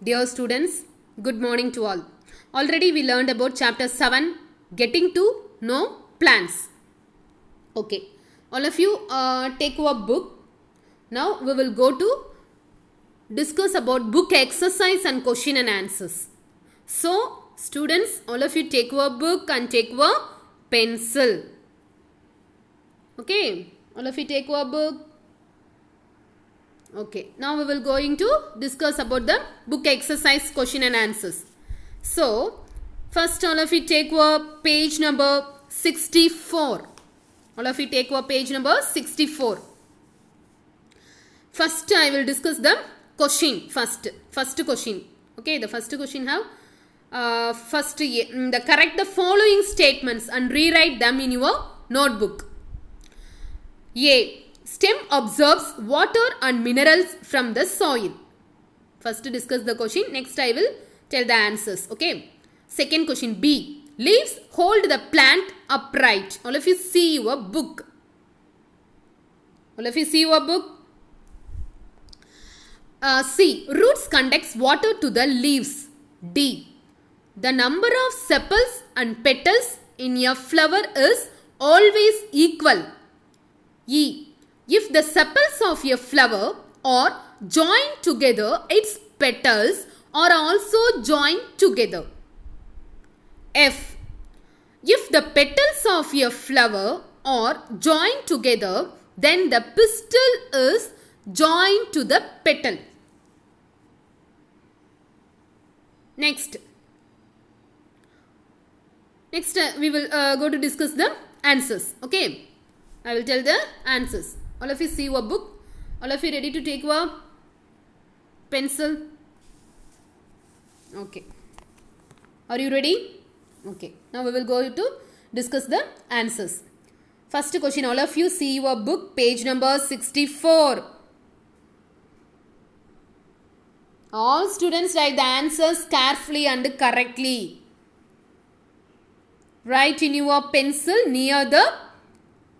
Dear students, good morning to all. Already we learned about chapter 7, getting to know plants. Okay, all of you take your book. Now we will go to discuss about book exercise and question and answers. So, students, all of you take your book and take your pencil. Okay, all of you take your book. Okay, now we will going to discuss about the book exercise question and answers. So, first all of you take your page number 64. All of you take your page number 64. First I will discuss the question first. First question. Okay, the first question have the correct the following statements and rewrite them in your notebook. A. Stem absorbs water and minerals from the soil. First discuss the question. Next I will tell the answers. Okay. Second question. B. Leaves hold the plant upright. All of you see your book. All of you see your book. C. Roots conducts water to the leaves. D. The number of sepals and petals in a flower is always equal. E. If the sepals of a flower are joined together, its petals are also joined together. F. If the petals of a flower are joined together, then the pistil is joined to the petal. Next we will go to discuss the answers. Okay, I will tell the answers. All of you see your book. All of you ready to take your pencil? Okay. Are you ready? Okay. Now we will go to discuss the answers. First question. All of you see your book, page number 64. All students write the answers carefully and correctly. Write in your pencil near the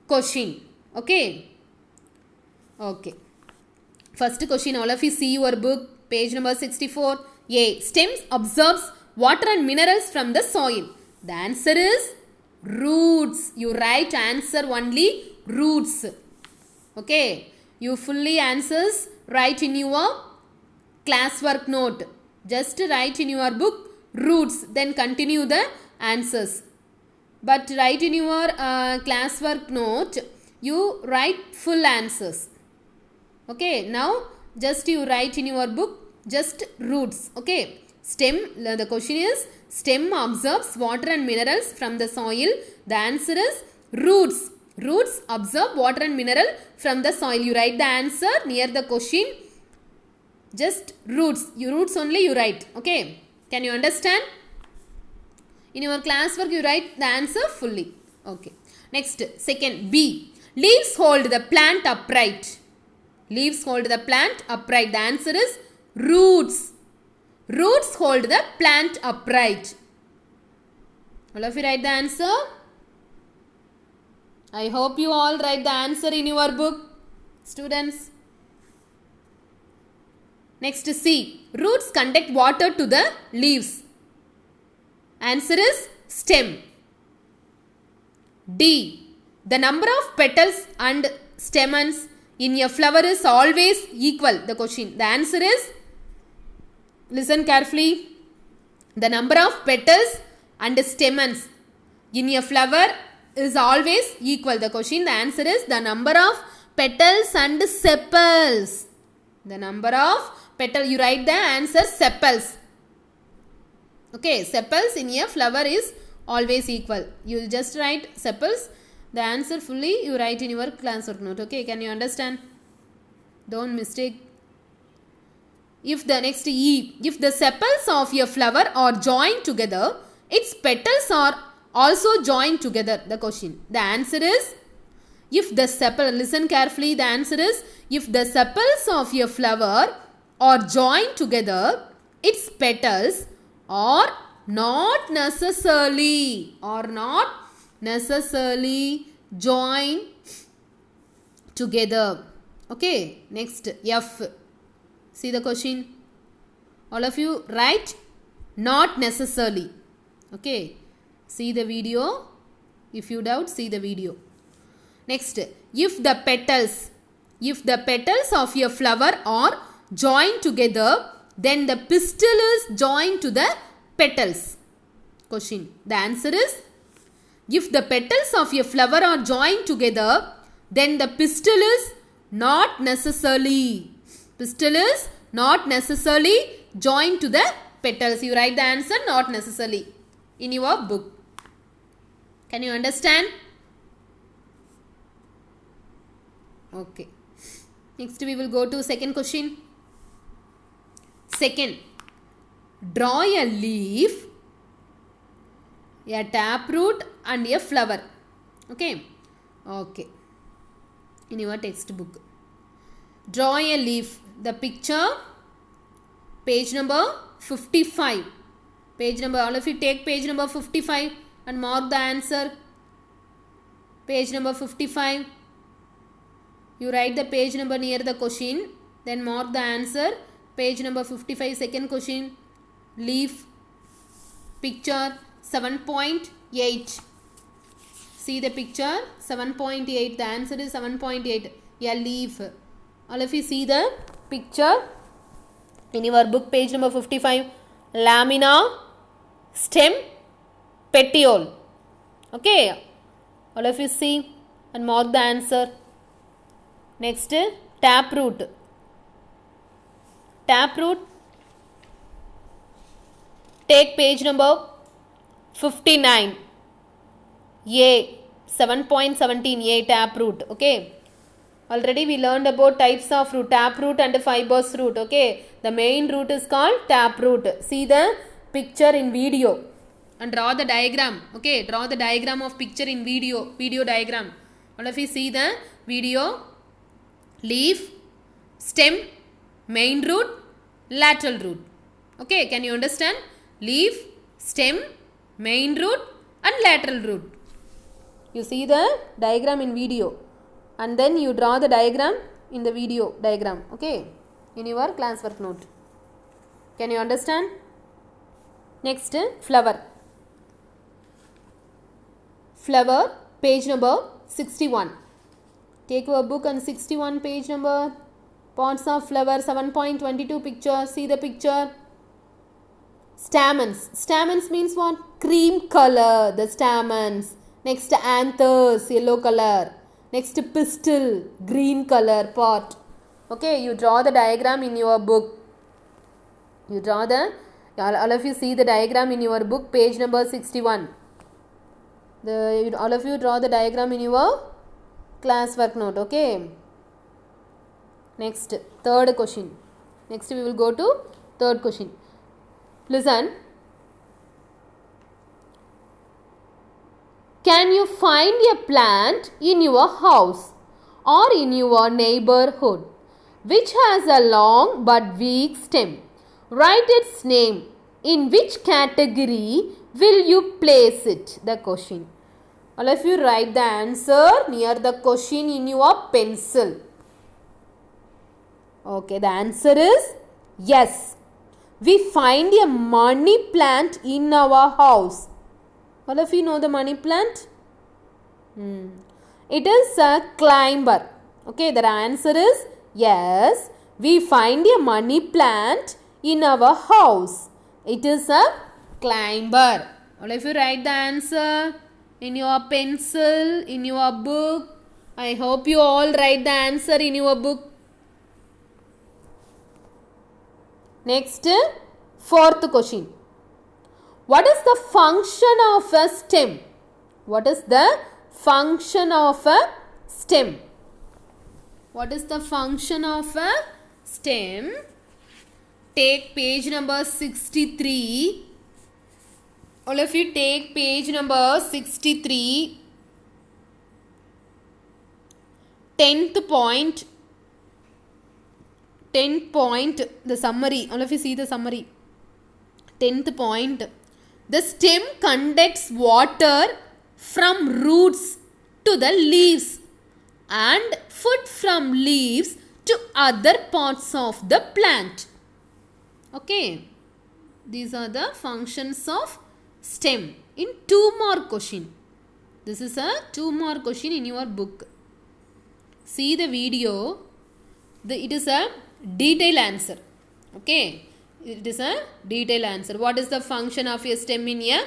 question. Okay. Okay. First question, all of you see your book, page number 64. A. Stems absorbs water and minerals from the soil. The answer is roots. You write answer only roots. Okay. You fully answers write in your classwork note. Just write in your book roots. Then continue the answers. But write in your classwork note, you write full answers. Okay, now just you write in your book just roots. Okay, stem, the question is stem absorbs water and minerals from the soil. The answer is roots. Roots absorb water and mineral from the soil. You write the answer near the question. Just roots. You roots only you write. Okay, can you understand? In your classwork you write the answer fully. Okay. Next, second, B. Leaves hold the plant upright. Leaves hold the plant upright. The answer is roots. Roots hold the plant upright. All of you write the answer. I hope you all write the answer in your book, students. Next, C. Roots conduct water to the leaves. Answer is stem. D. The number of petals and stamens in a flower is always equal. The question. The answer is, listen carefully. The number of petals and stamens in a flower is always equal. The question. The answer is the number of petals and sepals. The number of petals. You write the answer sepals. Okay, sepals in a flower is always equal. You just write sepals. The answer fully you write in your classwork note. Okay, can you understand? Don't mistake. If the next E, if the sepals of a flower are joined together, its petals are also joined together. The question. The answer is, if the sepal, listen carefully, the answer is, if the sepals of a flower are joined together, its petals are not necessarily join together. Okay, next F. See the question. All of you write not necessarily. Okay. See the video. If you doubt, see the video. Next, if the petals of a flower are joined together, then the pistil is joined to the petals. Question. The answer is, if the petals of a flower are joined together, then the pistil is not necessarily joined to the petals. You write the answer not necessarily in your book. Can you understand? Okay. Next we will go to second question. Second, draw a leaf, a taproot and a flower. Okay. Okay. In your textbook. Draw a leaf. The picture, page number 55. Page number, all of you take page number 55 and mark the answer. Page number 55. You write the page number near the question. Then mark the answer. Page number 55, second question. Leaf. Picture 7.8. See the picture 7.8. The answer is 7.8. A leaf. All of you see the picture in your book, page number 55. Lamina, stem, petiole. Okay. All of you see and mark the answer. Next, taproot. Taproot. Take page number 59. A. 7.17. A. Taproot. Okay. Already we learned about types of root. Taproot and fibrous root. Okay. The main root is called taproot. See the picture in video. And draw the diagram. Okay. Draw the diagram of picture in video. Video diagram. All of you see the video. Leaf. Stem. Main root. Lateral root. Okay. Can you understand? Leaf. Stem. Main root. And lateral root. You see the diagram in video. And then you draw the diagram in the video diagram. Okay. In your classwork note. Can you understand? Next, flower. Flower, page number 61. Take your book and 61 page number. Pots of flower, 7.22 picture. See the picture. Stamens. Stamens means what? Cream color. The stamens. Next, anthers, yellow color. Next, pistil, green color pot. Okay, you draw the diagram in your book. You draw the, all of you see the diagram in your book, page number 61. All of you draw the diagram in your classwork note. Okay. Next, third question. Next, we will go to third question. Listen. Can you find a plant in your house or in your neighborhood which has a long but weak stem? Write its name. In which category will you place it? The question. All of you write the answer near the question in your pencil. Okay, the answer is yes. We find a money plant in our house. All of you know the money plant? It is a climber. Okay, the answer is yes. We find a money plant in our house. It is a climber. All of you write the answer in your pencil, in your book. I hope you all write the answer in your book. Next, fourth question. What is the function of a stem? What is the function of a stem? What is the function of a stem? Take page number 63. All of you take page number 63. 10th point. 10th point, the summary. All of you see the summary. 10th point. The stem conducts water from roots to the leaves and food from leaves to other parts of the plant. Okay, these are the functions of stem in 2-mark question. This is a 2-mark question in your book. See the video. It is a detailed answer. Okay, it is a detailed answer. What is the function of a stem in a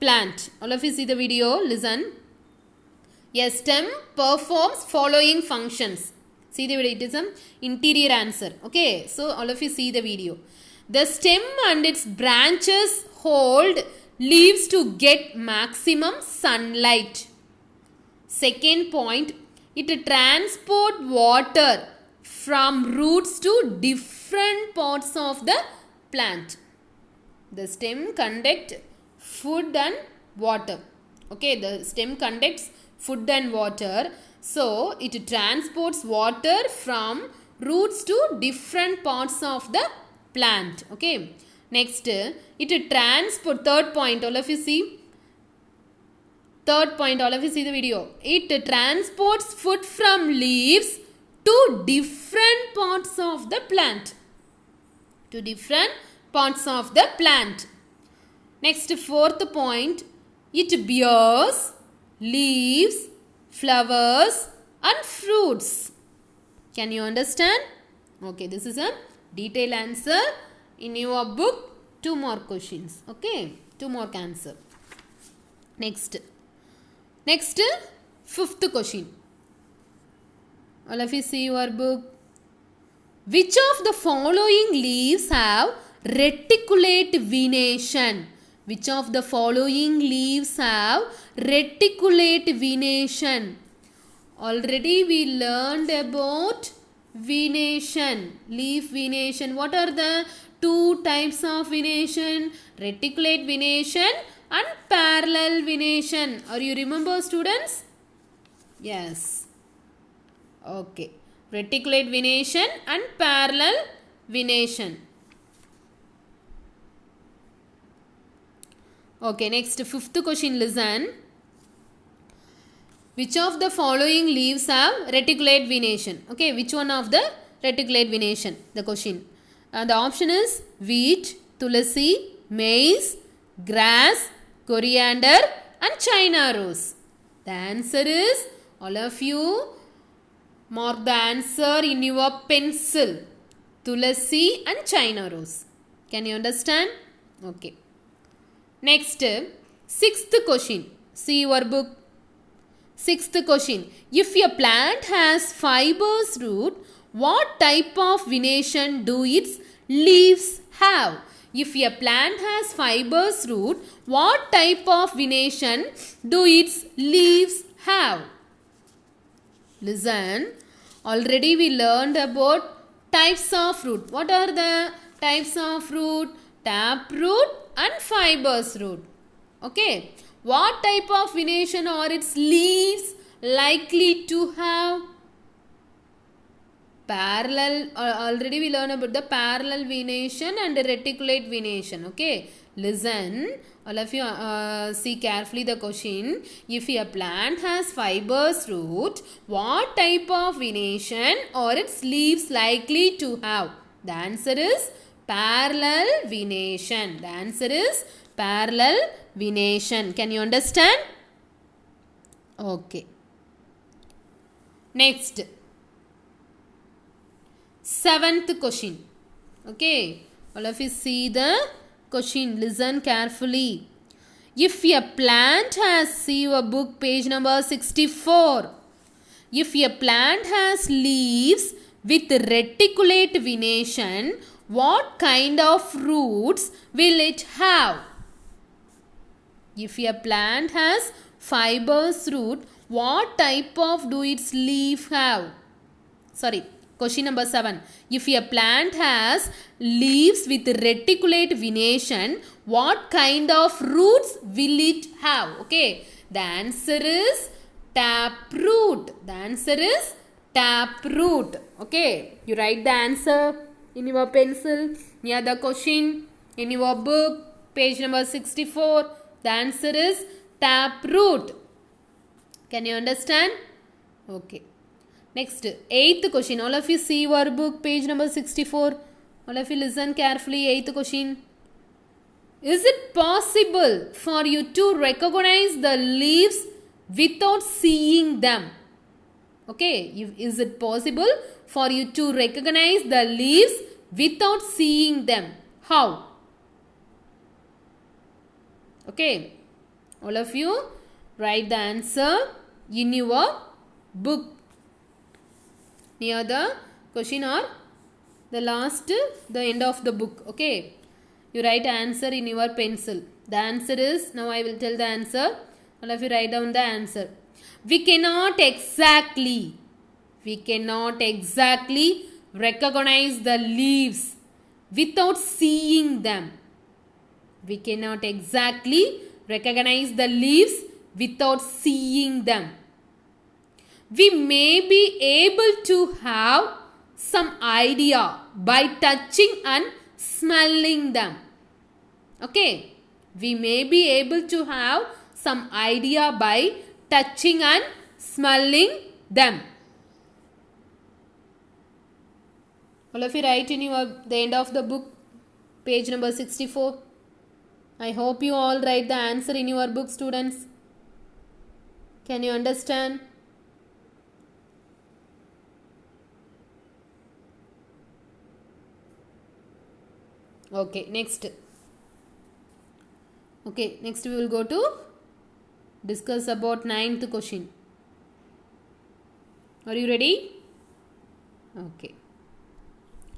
plant? All of you see the video, listen. A stem performs following functions. See the video, it is an interior answer. Okay, so all of you see the video. The stem and its branches hold leaves to get maximum sunlight. Second point, it transport water from roots to different parts of the plant. The stem conducts food and water. Okay, the stem conducts food and water. So, it transports water from roots to different parts of the plant. Okay, next, it transport, third point, all of you see. Third point, all of you see the video. It transports food from leaves to different parts of the plant. To different parts of the plant. Next, fourth point, it bears leaves, flowers and fruits. Can you understand? Okay, this is a detailed answer in your book. 2 more questions. Okay, 2 more answer. Next, fifth question. All of you see your book. Which of the following leaves have reticulate venation? Which of the following leaves have reticulate venation? Already we learned about venation, leaf venation. What are the 2 types of venation? Reticulate venation and parallel venation. Are you remember, students? Yes. Okay. Reticulate venation and parallel venation. Okay, next, fifth question, listen. Which of the following leaves have reticulate venation? Okay, which one of the reticulate venation? The question. The option is wheat, tulasi, maize, grass, coriander and China rose. The answer is, all of you mark the answer in your pencil. Tulasi and China rose. Can you understand? Okay. Next, sixth question. See your book. Sixth question. If a plant has fibrous root, what type of venation do its leaves have? If a plant has fibrous root, what type of venation do its leaves have? Listen. Already we learned about types of root. What are the types of root? Tap root and fibrous root. Okay. What type of venation are its leaves likely to have? Parallel. Already we learned about the parallel venation and reticulate venation. Okay. Listen. All of you see carefully the question. If a plant has fibrous root, what type of venation are its leaves likely to have? The answer is parallel venation. The answer is parallel venation. Can you understand? Okay. Next, seventh question. Okay. All of you see the question. Listen carefully. If a plant has, see your book, page number 64. If a plant has leaves with reticulate venation, what kind of roots will it have? If a plant has fibrous root, what type of do its leaf have? Sorry, question number 7. If a plant has leaves with reticulate venation, what kind of roots will it have? Okay, the answer is taproot. The answer is taproot. Okay, you write the answer in your pencil near the question in your book, page number 64. The answer is taproot. Can you understand? Okay. Next, eighth question. All of you see your book, page number 64. All of you listen carefully. 8th question. Is it possible for you to recognize the leaves without seeing them? Okay, is it possible for you to recognize the leaves without seeing them? How? Okay, all of you write the answer in your book near the question or the end of the book. Okay, you write answer in your pencil. The answer is, now I will tell the answer. All of you write down the answer. We cannot exactly recognize the leaves without seeing them. We cannot exactly recognize the leaves without seeing them. We may be able to have some idea by touching and smelling them. Okay, we may be able to have some idea by touching and smelling them. All of you write in the end of the book, page number 64. I hope you all write the answer in your book, students. Can you understand? Okay, next. Okay, next we will go to discuss about 9th question. Are you ready? Okay.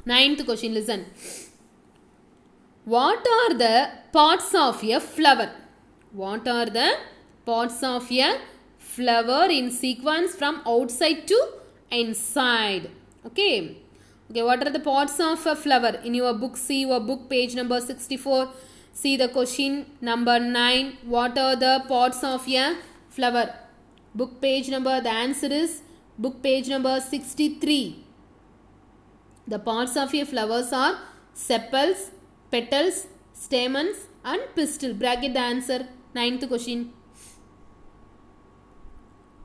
9th question, listen. What are the parts of a flower? What are the parts of a flower in sequence from outside to inside? Okay. Okay, what are the parts of a flower? In your book, see your book, page number 64. See the question number 9. What are the parts of a flower? Book page number, the answer is book page number 63. The parts of a flowers are sepals, petals, stamens and pistil. Bracket the answer. 9th question.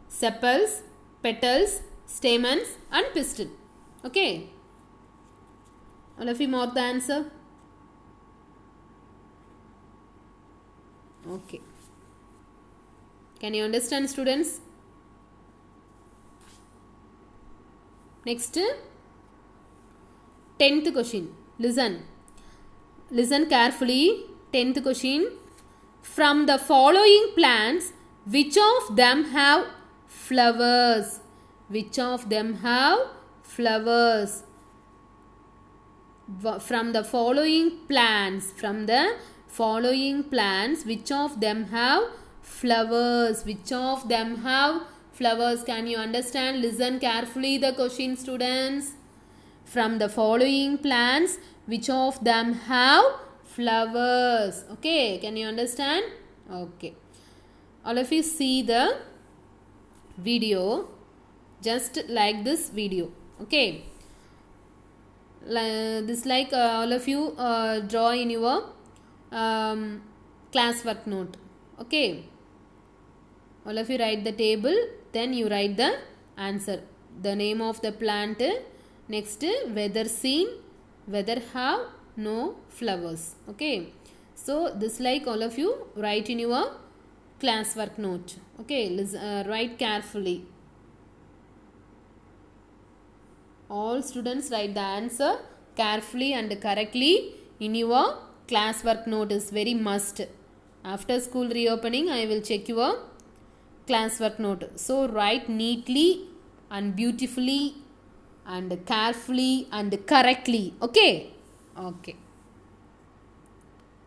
Sepals, petals, stamens and pistil. Okay. All of you mark the answer. Okay. Can you understand, students? Next, 10th question. Listen carefully. 10th question. From the following plants, which of them have flowers? Which of them have flowers? From the following plants, which of them have flowers? Which of them have flowers? Can you understand? Listen carefully the question, students. From the following plants, which of them have flowers? Okay, can you understand? Okay. All of you see the video just like this video. Okay. This like all of you draw in your classwork note. Okay. All of you write the table, then you write the answer. The name of the plant. Next, whether seen, whether have no flowers. Okay. So this like all of you write in your classwork note. Okay. Write carefully. All students write the answer carefully and correctly in your classwork note is very must. After school reopening, I will check your classwork note. So write neatly and beautifully and carefully and correctly. Okay? Okay.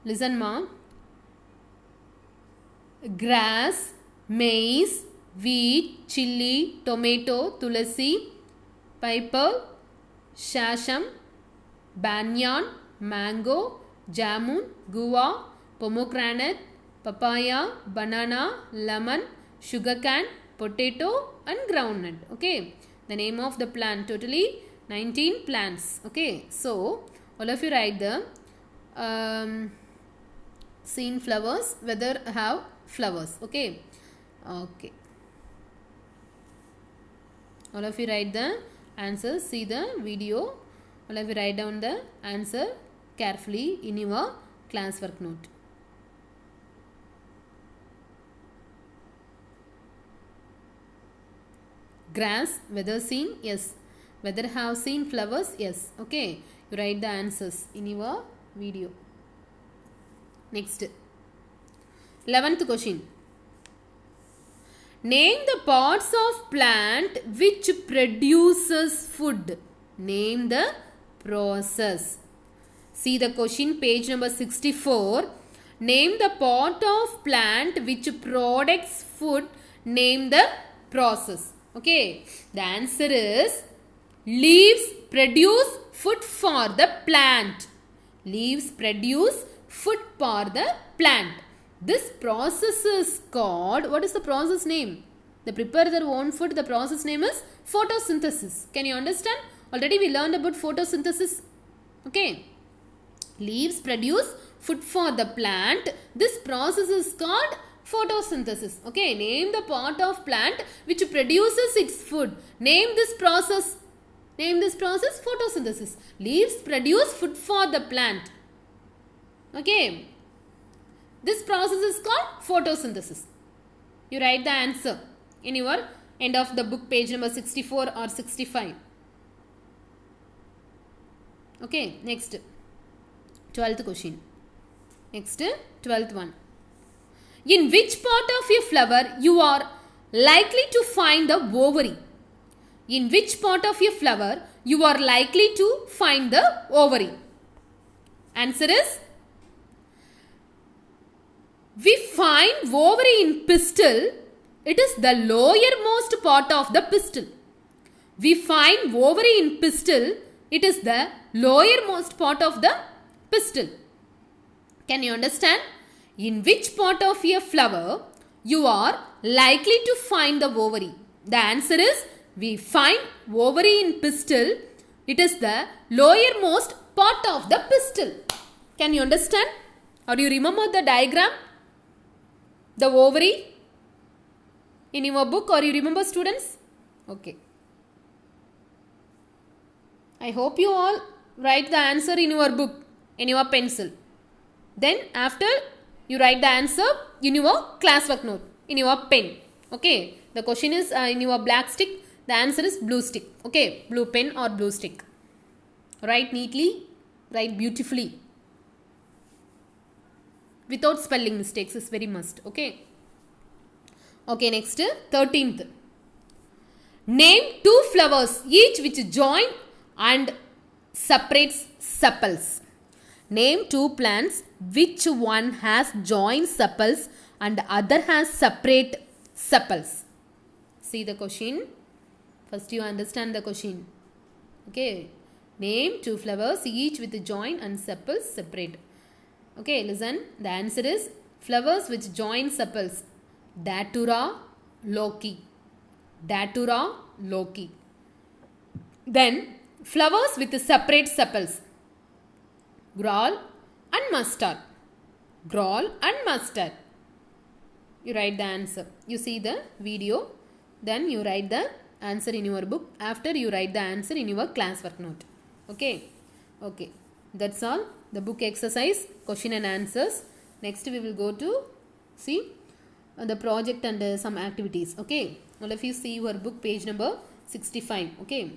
Listen, ma. Grass, maize, wheat, chili, tomato, tulasi, piper, shasham, banyan, mango, jamun, guava, pomegranate, papaya, banana, lemon, sugarcane, potato and groundnut. Okay. The name of the plant, totally 19 plants. Okay. So, all of you write the seen flowers, whether have flowers. Okay. Okay. All of you write the answers. See the video All of you write down the answer carefully in your classwork note. Grass, weather seen, yes. Weather have seen flowers, yes. Okay, you write the answers in your video. Next, 11th question. Name the parts of plant which produces food. Name the process. See the question, page number 64. Name the part of plant which products food. Name the process. Okay, the answer is leaves produce food for the plant. Leaves produce food for the plant. This process is called, what is the process name? They prepare their own food. The process name is photosynthesis. Can you understand? Already we learned about photosynthesis. Okay. Leaves produce food for the plant. This process is called photosynthesis. Okay. Name the part of plant which produces its food. Name this process. Name this process photosynthesis. Leaves produce food for the plant. Okay. This process is called photosynthesis. You write the answer in your end of the book, page number 64 or 65. Okay, next 12th question. Next 12th one. In which part of a flower you are likely to find the ovary? In which part of a flower you are likely to find the ovary? Answer is, we find ovary in pistil. It is the lowermost part of the pistil. We find ovary in pistil. It is the lowermost part of the pistil. Can you understand? In which part of a flower you are likely to find the ovary? The answer is, we find ovary in pistil. It is the lowermost part of the pistil. Can you understand? Or do you remember the diagram? The ovary in your book, or you remember, students? Okay. I hope you all write the answer in your book, in your pencil. Then after you write the answer in your classwork note, in your pen. Okay. The question is in your black stick. The answer is blue stick. Okay. Blue pen or blue stick. Write neatly. Write beautifully. Without spelling mistakes is very must. Okay. Okay, next 13th. Name two flowers each which join and separates sepals. Name two plants which one has joined sepals and other has separate sepals. See the question. First you understand the question. Okay. Name two flowers each with join and sepals separate. Okay, listen. The answer is flowers which join sepals. Datura, Loki. Datura, Loki. Then flowers with separate sepals. Grawl and mustard. Grawl and mustard. You write the answer. You see the video. Then you write the answer in your book. After you write the answer in your classwork note. Okay. Okay. That's all. The book exercise, question and answers. Next we will go to see the project and some activities. Okay. All of you see your book, page number 65. Okay.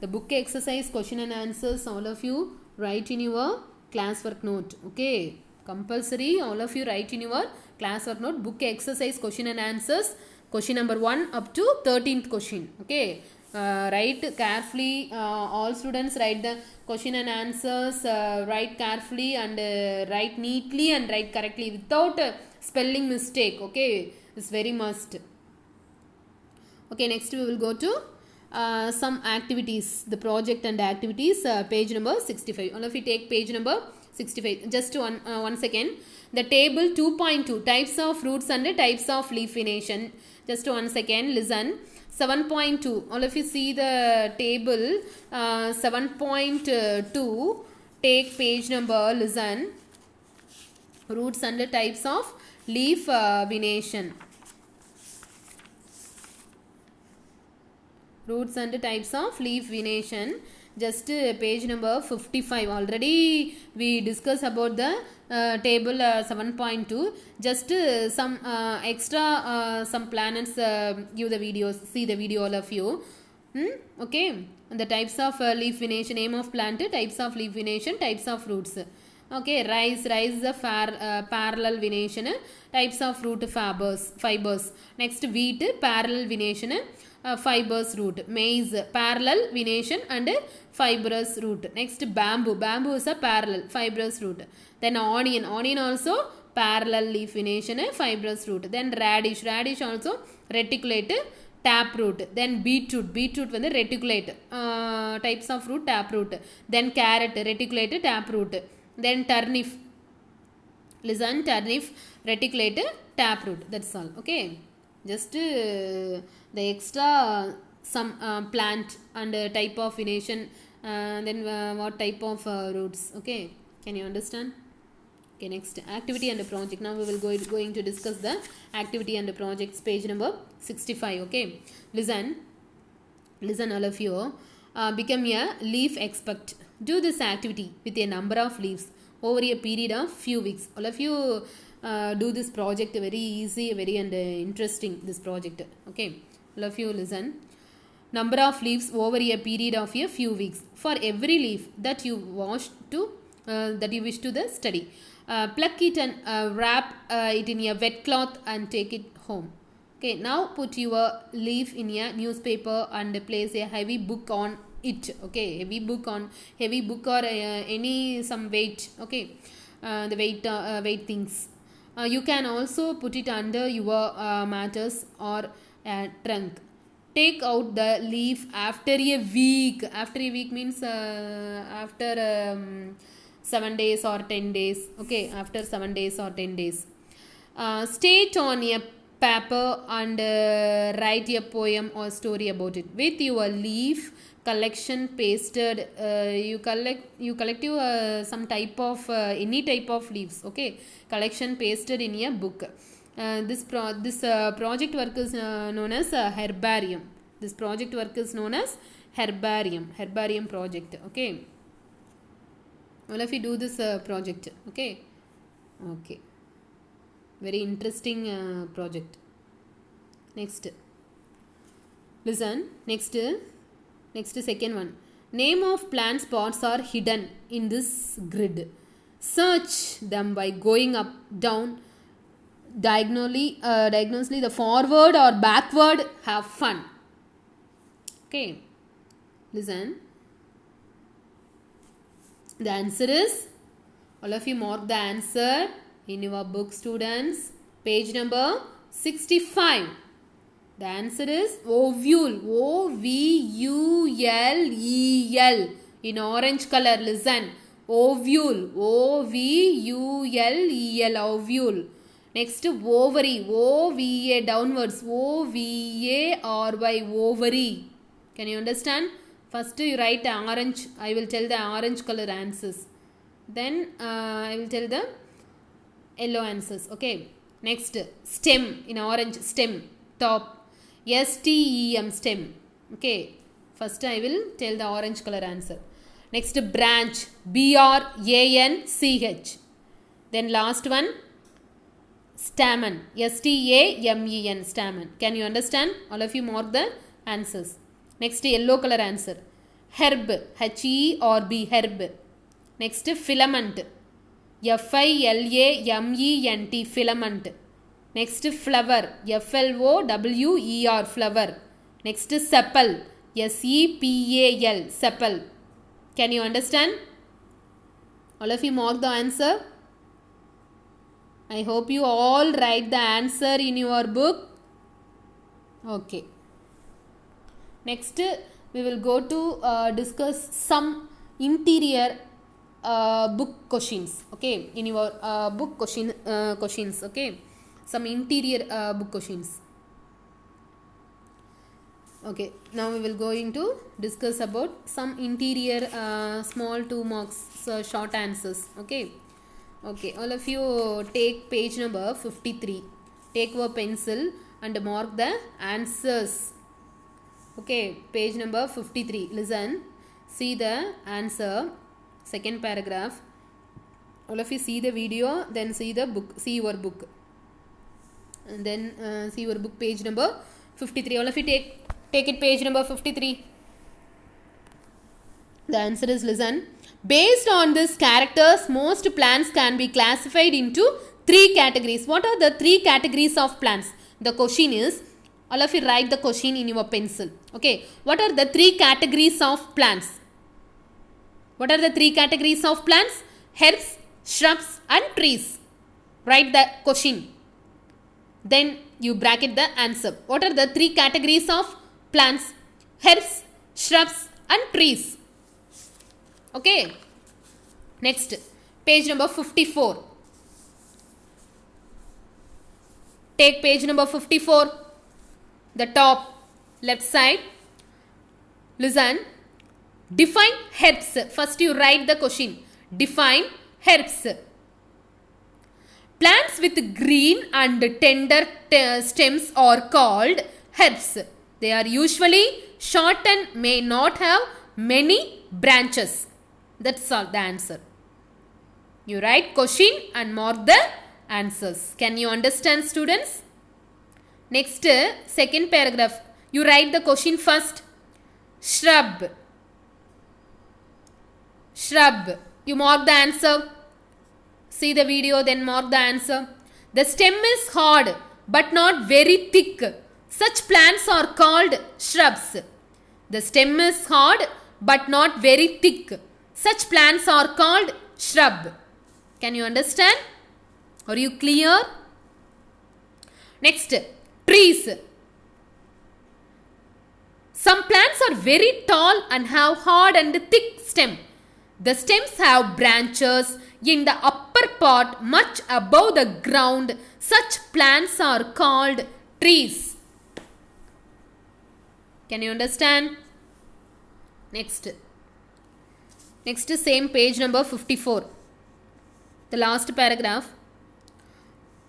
The book exercise, question and answers, all of you write in your classwork note. Okay. Compulsory, all of you write in your classwork note. Book exercise, question and answers. Question number 1 up to 13th question. Okay. Write carefully. All students write the question and answers. Write carefully and write neatly and write correctly without spelling mistake. Okay. It's very must. Okay. Next we will go to some activities. The project and activities. Page number 65. All of you take page number 65. Just one second. The table 2.2. Types of fruits and types of leaf venation. Just 1 second. Listen. 7.2. All of you see the table. 7.2. Take page number. Listen. Roots and types of leaf venation. Roots and types of leaf venation. just page number 55. Already we discussed about the table 7.2. Just some extra some planets, give the videos, see the video all of you. Okay, the types of leaf venation, name of plant, types of leaf venation, types of roots. Okay, rice is a parallel venation, types of root fibers. Next, wheat, parallel venation, fibrous root. Maize, parallel venation and fibrous root. Next, bamboo is a parallel fibrous root. Then onion also parallel leaf venation, fibrous root. Then radish also reticulate taproot. Then beetroot வந்து reticulate, types of root, taproot. Then carrot, reticulate, taproot. Then turnip, reticulate, taproot. That's all. Okay, just the extra some plant and type of venation, then what type of roots. Okay, can you understand? Okay, next, activity and project. Now we will going to discuss the activity and projects, page number 65. Okay, listen all of you. Become a leaf expert. Do this activity with a number of leaves over a period of few weeks. All of you do this project, very easy, very and interesting, this project. Okay, all of you listen. Number of leaves over a period of a few weeks. For every leaf that you wish to the study, pluck it and wrap it in a wet cloth and take it home. Okay, now put your leaf in a newspaper and place a heavy book on it. Okay, heavy book or any some weight. Okay, the weight things. You can also put it under your mattress or trunk. Take out the leaf after a week. After a week means after 7 days or 10 days. Okay, after 7 days or 10 days. State on a paper and write a poem or story about it. With your leaf collection pasted, you collect some type of any type of leaves. Okay, collection pasted in a book. This project work is known as herbarium. This project work is known as herbarium project. Okay, all of you do this project. Okay, very interesting project. Next, listen. Next second one. Name of plant spots are hidden in this grid. Search them by going up, down, diagonally the forward or backward. Have fun. Okay, listen. The answer is, all of you mark the answer in your book, students, page number 65. The answer is ovule. OVULEL in orange color. Listen, ovule. OVULEL, ovule. Next, ovary. OVA downwards. OVARY, ovary. Can you understand? First you write orange. I will tell the orange color answers. Then I will tell the yellow answers. Okay, next, stem in orange. Stem, top. STEM, stem. Okay, first I will tell the orange color answer. Next, branch. BRANCH. Then last one, stamen. STAMEN, stamen. Can you understand? All of you mark the answers. Next, yellow color answer. Herb. HERB, herb. Next, filament. FILAMENT, filament. Next, flower. FLOWER, flower. Next, sepal. SEPAL, sepal. Can you understand? All of you mark the answer. I hope you all write the answer in your book. Okay. Next, we will go to discuss some interior book questions. Okay, in your book questions. Okay, some interior book questions. Okay, now we will going to discuss about some interior small 2 marks short answers. Okay, all of you take page number 53. Take your pencil and mark the answers. Okay, page number 53. Listen. See the answer, second paragraph. All of you see the video, then see the book, see your book, and then see your book, page number 53. All of you take it, page number 53. The answer is, listen. Based on this characters, most plants can be classified into 3 categories. What are the 3 categories of plants? The question is, all of you write the question in your pencil. Okay, what are the 3 categories of plants? What are the 3 categories of plants? Herbs, shrubs and trees. Write the question. Then you bracket the answer. What are the 3 categories of plants? Herbs, shrubs and trees. Okay. Next, page number 54. Take page number 54. The top left side. Listen. Define herbs. First you write the question. Define herbs. Plants with green and tender stems are called herbs. They are usually short and may not have many branches. That's all the answer. You write question and mark the answers. Can you understand, students? Next, second paragraph. You write the question first. Shrub. Shrub. You mark the answer. See the video, then mark the answer. The stem is hard but not very thick. Such plants are called shrubs. The stem is hard but not very thick. Such plants are called shrub. Can you understand? Are you clear? Next, trees. Some plants are very tall and have hard and thick stem. The stems have branches in the upper part much above the ground. Such plants are called trees. Can you understand? Next, same page number 54. The last paragraph.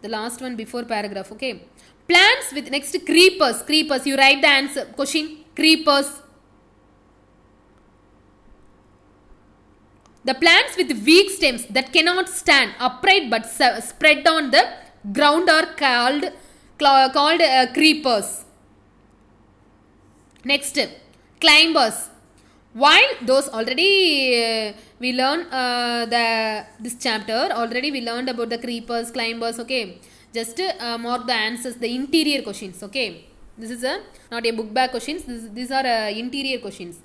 The last one before paragraph. Okay. Plants with, next, creepers. Creepers. You write the answer. Question. Creepers. The plants with weak stems that cannot stand upright but spread on the ground are called creepers. Next, climbers. While those already we learned this chapter, already we learned about the creepers, climbers. Okay, just mark the answers, the interior questions. Okay, this is not a book bag questions. These are interior questions.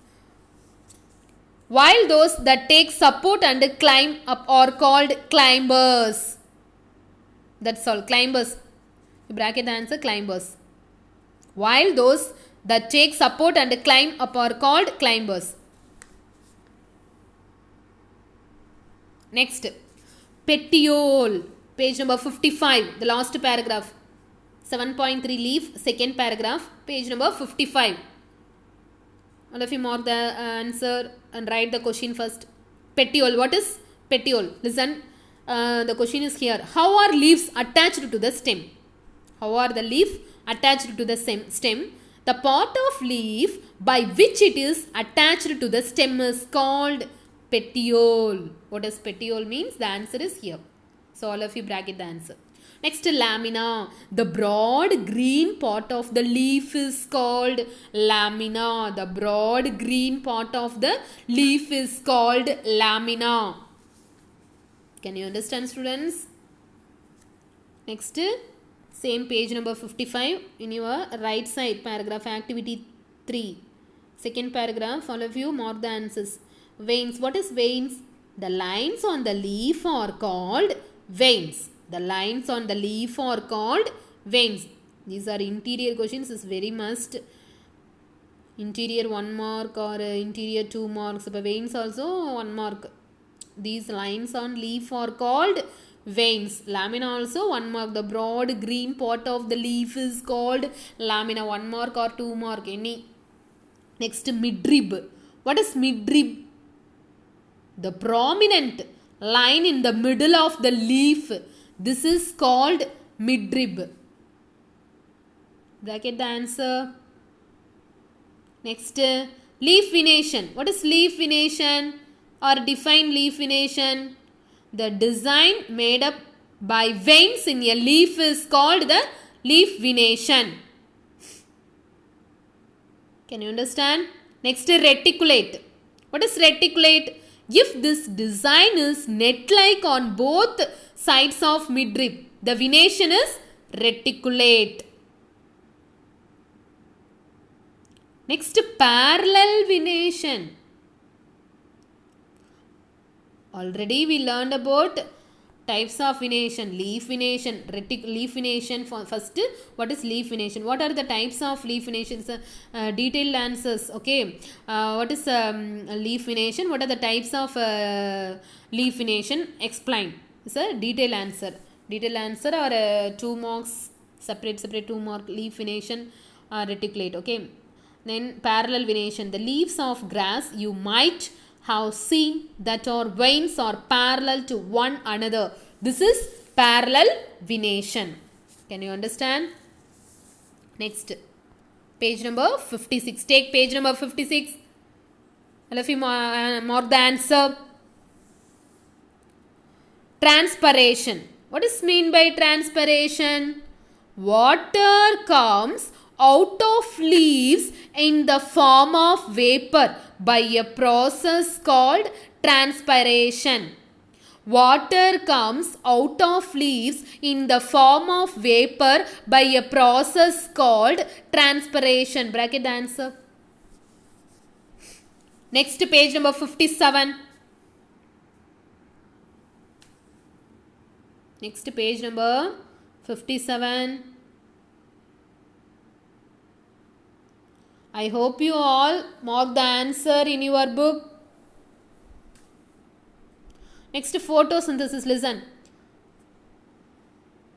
While those that take support and climb up are called climbers. That's all. Climbers. You bracket the answer, climbers. While those that take support and climb up are called climbers. Next, petiole. Page number 55. The last paragraph. 7.3 leaf. Second paragraph. Page number 55. All of you mark the answer and write the question first. Petiole. What is petiole? Listen. The question is here. How are leaves attached to the stem? How are the leaf attached to the stem? The part of leaf by which it is attached to the stem is called petiole. What does petiole means? The answer is here. So all of you bracket the answer. Next, lamina. The broad green part of the leaf is called lamina. The broad green part of the leaf is called lamina. Can you understand, students? Next, same page number 55 in your right side, paragraph activity 3. Second paragraph, all of you mark the answers. Veins. What is veins? The lines on the leaf are called veins. The lines on the leaf are called veins. These are interior questions. Is very must. Interior 1 mark or interior 2 marks. But veins also 1 mark. These lines on leaf are called veins. Lamina also 1 mark. The broad green part of the leaf is called lamina. 1 mark or 2 mark. Any. Next, midrib. What is midrib? The prominent line in the middle of the leaf. This is called midrib. Bracket the answer. Next, Leaf venation. What is leaf venation? Or define leaf venation? The design made up by veins in a leaf is called the leaf venation. Can you understand? Next, reticulate. What is reticulate? If this design is net-like on both sides of midrib, the venation is reticulate. Next, parallel venation. Already we learned about types of venation, leaf venation, leaf venation. First, what is leaf venation? What are the types of leaf venations? Detailed answers. Okay. What is leaf venation? What are the types of leaf venation? Explain. It's a detailed answer. Detailed answer or 2 marks. Separate 2 mark. Leaf venation, reticulate. Okay. Then parallel venation. The leaves of grass you might have seen that are veins are parallel to one another. This is parallel venation. Can you understand? Next, page number 56. Take page number 56. All of you mark the answer. Transpiration. What is mean by transpiration? Water comes out of leaves in the form of vapor by a process called transpiration. Water comes out of leaves in the form of vapor by a process called transpiration. Bracket the answer. Next, page number 57. Next, page number 57. I hope you all mark the answer in your book. Next, photosynthesis. Listen.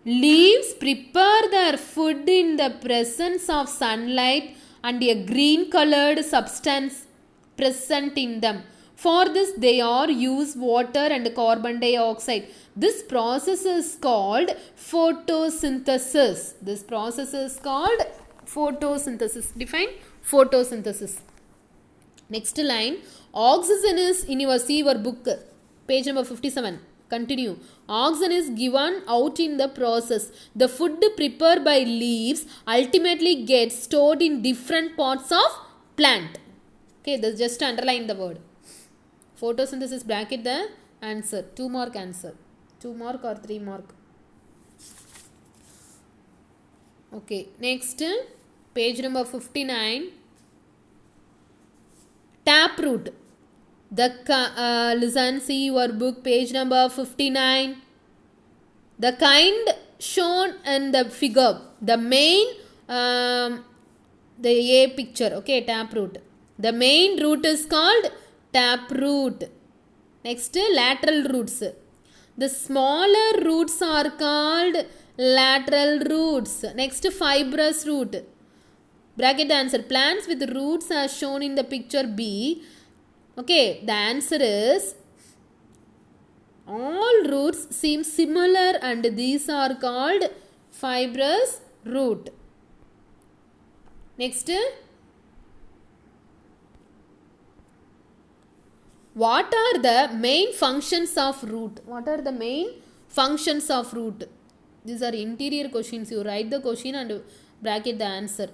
Leaves prepare their food in the presence of sunlight and a green colored substance present in them. For this, they are use water and carbon dioxide. This process is called photosynthesis. This process is called photosynthesis. Define photosynthesis. Next line. Oxygen is in your book. Page number 57. Continue. Oxygen is given out in the process. The food prepared by leaves ultimately gets stored in different parts of plant. Okay, this just underline the word. Photosynthesis, bracket the answer. 2 mark answer. 2 mark or 3 mark. Okay, next, page number 59. Taproot. Listen, see your book, page number 59. The kind shown in the figure, the main, the A picture, okay, taproot. The main root is called taproot. Next, lateral roots. The smaller roots are called lateral roots. Next, fibrous root. Bracket the answer. Plants with roots as shown in the picture B. Okay, the answer is all roots seem similar and these are called fibrous root. Next, what are the main functions of root? What are the main functions of root? These are interior questions. You write the question and bracket the answer.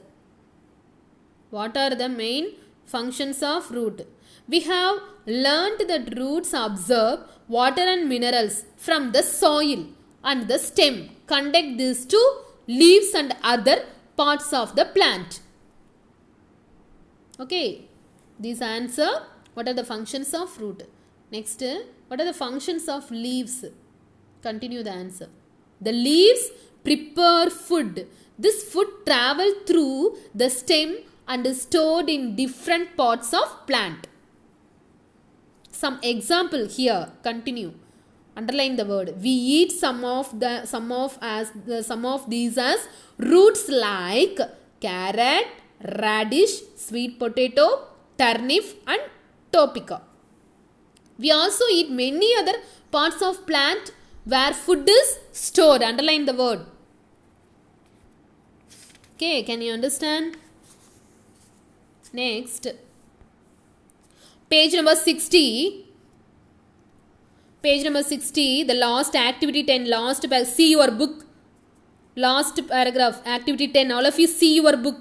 What are the main functions of root? We have learnt that roots absorb water and minerals from the soil and the stem. Conduct this to leaves and other parts of the plant. Okay, this answer. What are the functions of root? Next, what are the functions of leaves? Continue the answer. The leaves prepare food. This food travels through the stem and is stored in different parts of plant. Some example here. Continue. Underline the word. We eat some of these as roots like carrot, radish, sweet potato, turnip and topeka. We also eat many other parts of plant where food is stored. Underline the word. Okay, can you understand? Next, Page number 60. Page number 60, the last activity 10, last see your book. Last paragraph, activity 10. All of you see your book.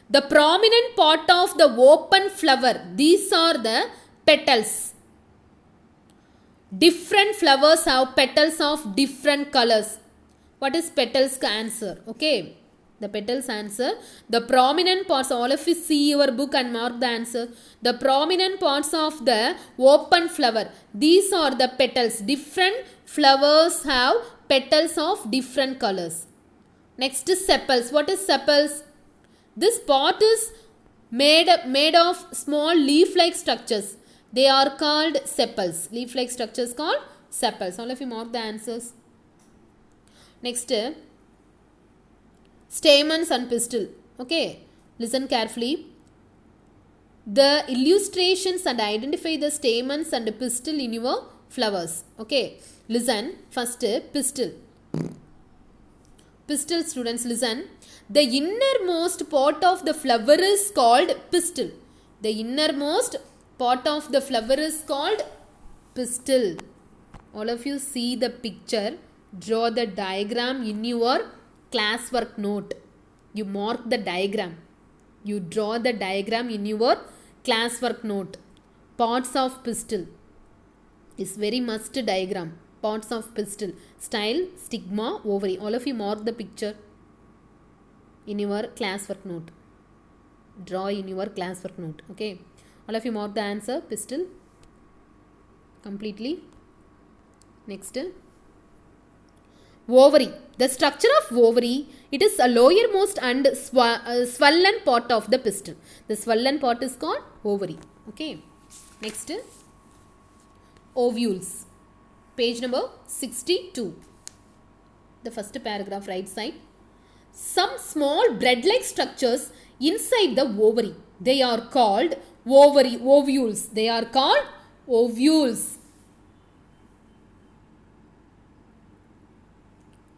The prominent part of the open flower, these are the petals. Different flowers have petals of different colors. What is petals answer? Okay, the petals answer. The prominent parts, all of you see your book and mark the answer. The prominent parts of the open flower, these are the petals. Different flowers have petals of different colors. Next is sepals. What is sepals? This part is made of small leaf-like structures. They are called sepals. Leaf-like structures called sepals. All of you mark the answers. Next, stamens and pistil. Okay, listen carefully. The illustrations and identify the stamens and pistil in your flowers. Okay, listen. First, pistil. Pistil, students, listen. The innermost part of the flower is called pistil. The innermost part of the flower is called pistil. All of you see the picture. Draw the diagram in your classwork note. You mark the diagram. You draw the diagram in your classwork note. Parts of pistil is very must diagram. Parts of pistil. Style, stigma, ovary. All of you mark the picture in your classwork note. Draw in your classwork note. Okay. All of you mark the answer. Pistil. Completely. Next. Ovary. The structure of ovary, it is a lowermost and swollen part of the pistil. The swollen part is called ovary. Okay. Next. Ovules. Page number 62. The first paragraph, right side. Some small bread-like structures inside the ovary. They are called ovules. They are called ovules.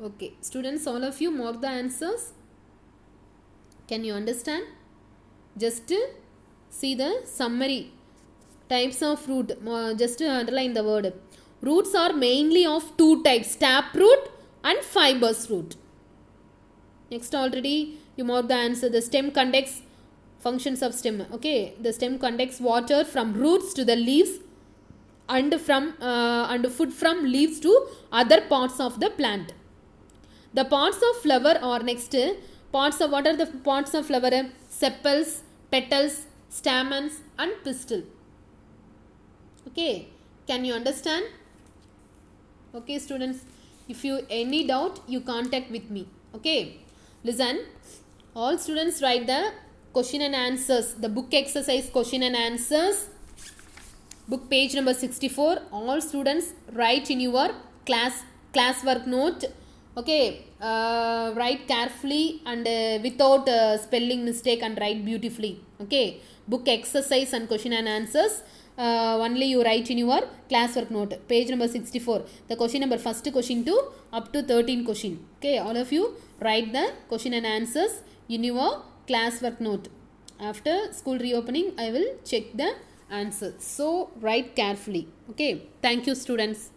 Okay, students, all of you mark the answers. Can you understand? Just see the summary. Types of root. Just underline the word. Roots are mainly of two types, taproot and fibrous root. Next, already you mark the answer. The stem conducts functions of stem. Okay, the stem conducts water from roots to the leaves and food from leaves to other parts of the plant. The parts of flower are next. Parts of, what are the parts of flower? Sepals, petals, stamens and pistil. Okay, can you understand? Okay, students, if you any doubt, you contact with me. Okay, listen. All students write the question and answers. The book exercise question and answers. Book page number 64. All students write in your classwork note. Okay, write carefully and without spelling mistake and write beautifully. Okay, book exercise and question and answers. Only you write in your classwork note. Page number 64. The question number, first question to up to 13 question. Okay, all of you write the question and answers in your classwork note. After school reopening, I will check the answers. So write carefully. Okay, thank you, students.